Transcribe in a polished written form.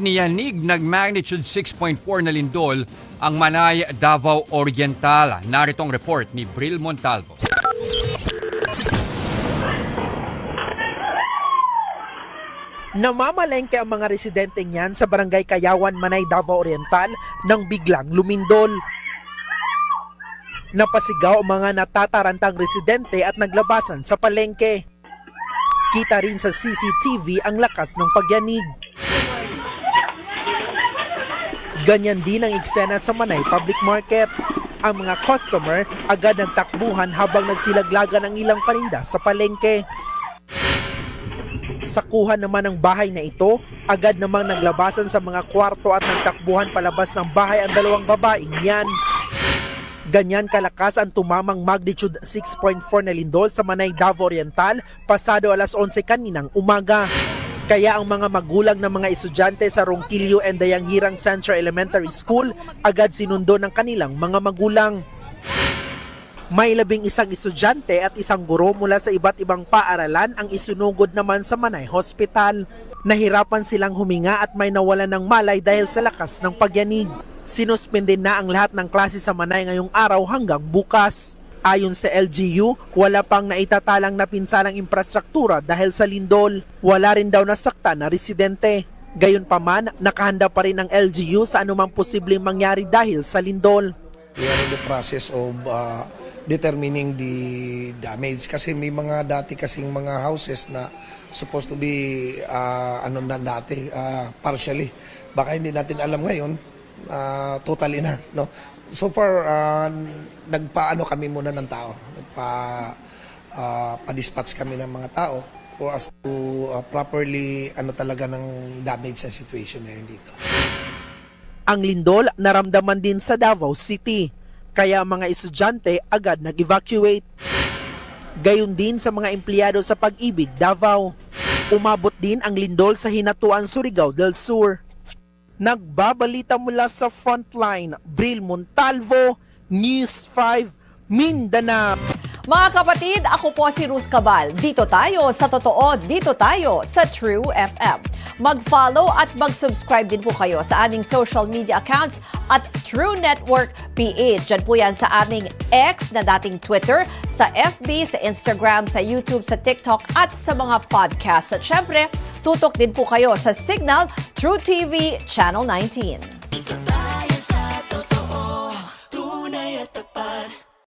Niyanig ng magnitude 6.4 na lindol ang Manay, Davao Oriental. Narito ang report ni Bril Montalvo. Namamalengke ang mga residente niyan sa Barangay Kayawan, Manay, Davao Oriental nang biglang lumindol. Napasigaw ang mga natatarantang residente at naglabasan sa palengke. Kita rin sa CCTV ang lakas ng pagyanig. Ganyan din ang eksena sa Manay Public Market. Ang mga customer agad nagtakbuhan habang nagsilaglagan ang ilang paninda sa palengke. Sa kuha naman ng bahay na ito, agad namang naglabasan sa mga kwarto at nagtakbuhan palabas ng bahay ang dalawang babaeng yan. Ganyan kalakas ang tumamang magnitude 6.4 na lindol sa Manay, Davao Oriental pasado alas 11 kaninang umaga. Kaya ang mga magulang ng mga estudyante sa Ronquillo and Dayanghirang Central Elementary School agad sinundo ng kanilang mga magulang. May 11 estudyante at isang guro mula sa iba't ibang paaralan ang isunugod naman sa Manay Hospital. Nahirapan silang huminga at may nawalan ng malay dahil sa lakas ng pagyanig. Sinuspende na ang lahat ng klase sa Manay ngayong araw hanggang bukas. Ayon sa LGU, wala pang naitatalang napinsalang infrastruktura dahil sa lindol. Wala rin daw nasakta na residente. Gayunpaman, nakahanda pa rin ang LGU sa anumang posibleng mangyari dahil sa lindol. We are in the process of determining the damage kasi may mga dati kasing mga houses na supposed to be partially. Baka hindi natin alam ngayon, totally na, no? So far, nagpaano kami muna ng tao. Pa-dispatch kami ng mga tao for us to properly talaga ng damage sa situation na yun dito. Ang lindol naramdaman din sa Davao City, kaya ang mga estudyante agad nag-evacuate. Gayon din sa mga empleyado sa Pag-ibig, Davao. Umabot din ang lindol sa Hinatuan, Surigao del Sur. Nagbabalita mula sa Frontline, Bril Montalvo, News 5, Mindanao. Mga kapatid, ako po si Ruth Cabal. Dito tayo sa totoo, dito tayo sa True FM. Mag-follow at mag-subscribe din po kayo sa aming social media accounts at True Network PH. Diyan po yan sa aming X na dating Twitter, sa FB, sa Instagram, sa YouTube, sa TikTok at sa mga podcast. At syempre, tutok din po kayo sa Signal True TV Channel 19.